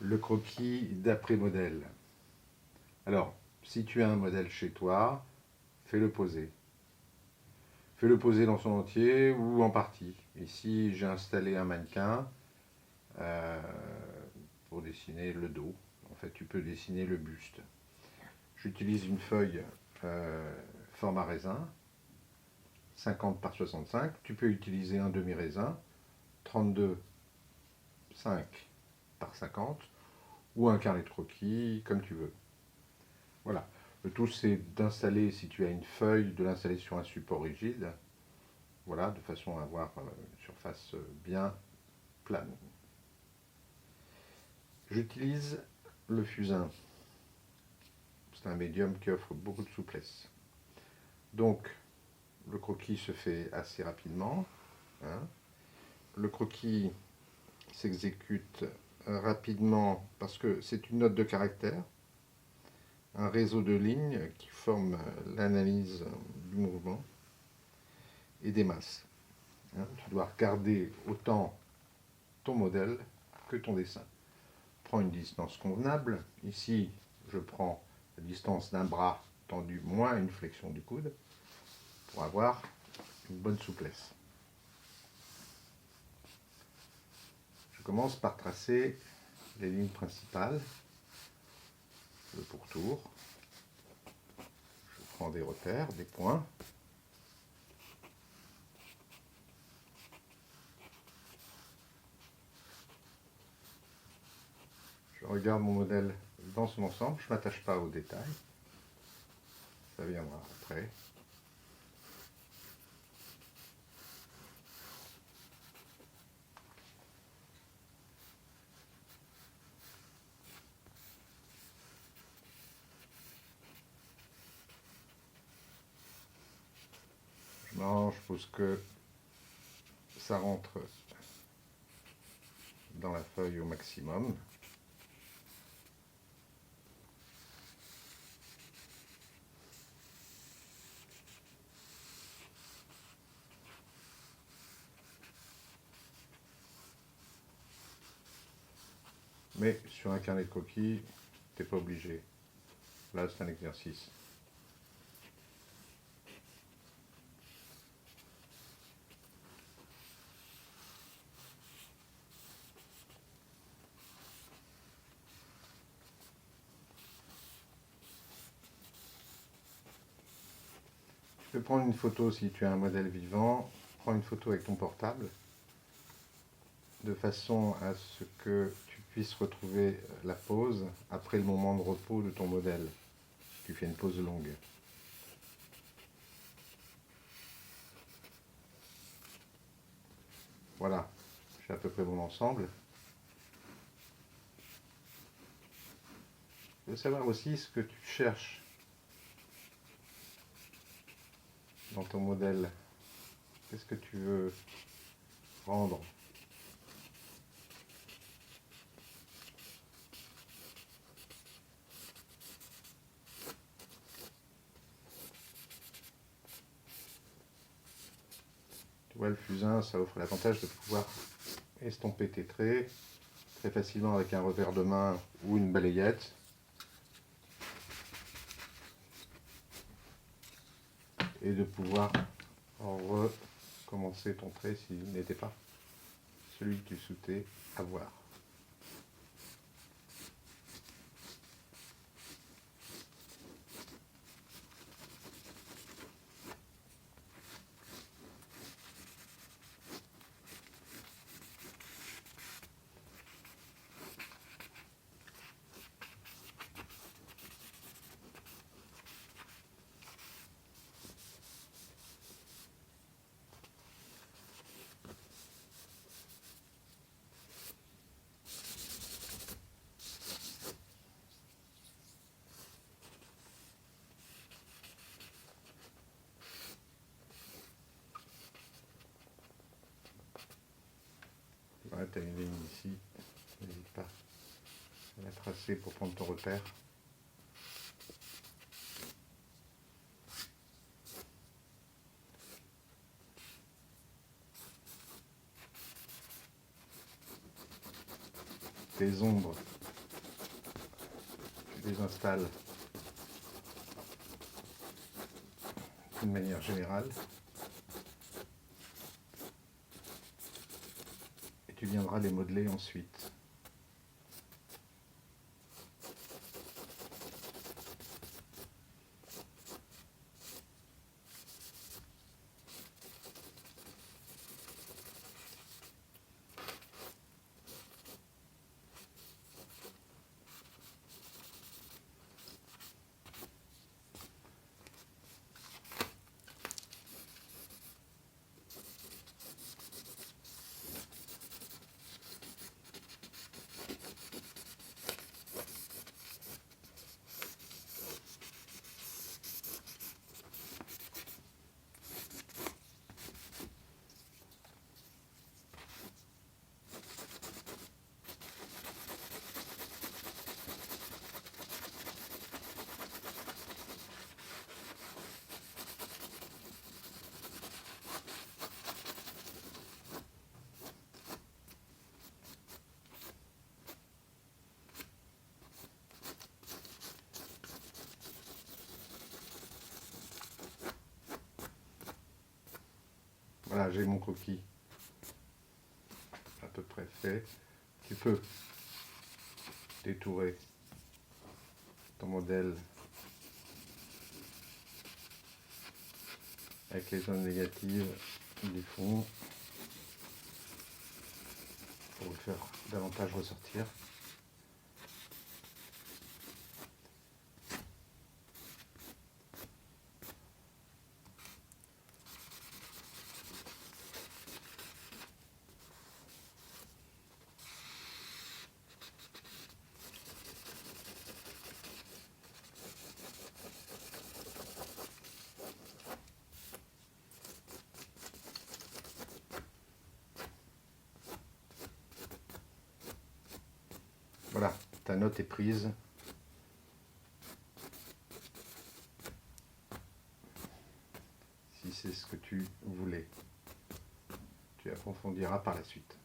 Le croquis d'après modèle. Alors, si tu as un modèle chez toi, fais-le poser. Fais-le poser dans son entier ou en partie. Ici, j'ai installé un mannequin euh, pour dessiner le dos. En fait, tu peux dessiner le buste. J'utilise une feuille format raisin, 50 par 65. Tu peux utiliser un demi-raisin, 32,5 par 50, ou un carnet de croquis, comme tu veux. Voilà. Le tout, c'est d'installer, si tu as une feuille, de l'installer sur un support rigide. Voilà, de façon à avoir une surface bien plane. J'utilise le fusain. C'est un médium qui offre beaucoup de souplesse. Donc, le croquis se fait assez rapidement. Hein. Le croquis s'exécute rapidement parce que c'est une note de caractère, un réseau de lignes qui forme l'analyse du mouvement et des masses. Hein. Tu dois regarder autant ton modèle que ton dessin. Prends une distance convenable. Ici, je prends la distance d'un bras tendu moins une flexion du coude pour avoir une bonne souplesse. Je commence par tracer les lignes principales, le pourtour. Je prends des repères, des points. Je regarde mon modèle dans son ensemble, je ne m'attache pas aux détails. Ça viendra après. Je m'arrange pour ce que ça rentre dans la feuille au maximum. Mais sur un carnet de croquis, tu n'es pas obligé. Là, c'est un exercice. Tu peux prendre une photo si tu as un modèle vivant. Prends une photo avec ton portable de façon à ce que tu puisses retrouver la pose après le moment de repos de ton modèle. Tu fais une pause longue. Voilà, j'ai à peu près mon ensemble. Je veux savoir aussi ce que tu cherches dans ton modèle. Qu'est-ce que tu veux rendre? Tu vois, le fusain, ça offre l'avantage de pouvoir estomper tes traits très facilement avec un revers de main ou une balayette. Et de pouvoir recommencer ton trait s'il n'était pas celui que tu souhaitais avoir. Voilà, tu as une ligne ici, n'hésite pas à la tracer pour prendre ton repère. Tes ombres les installes d'une manière générale. Et tu viendras les modeler ensuite. Voilà, j'ai mon croquis à peu près fait. Tu peux détourer ton modèle avec les zones négatives du fond pour le faire davantage ressortir. Voilà, ta note est prise. Si c'est ce que tu voulais, tu approfondiras par la suite.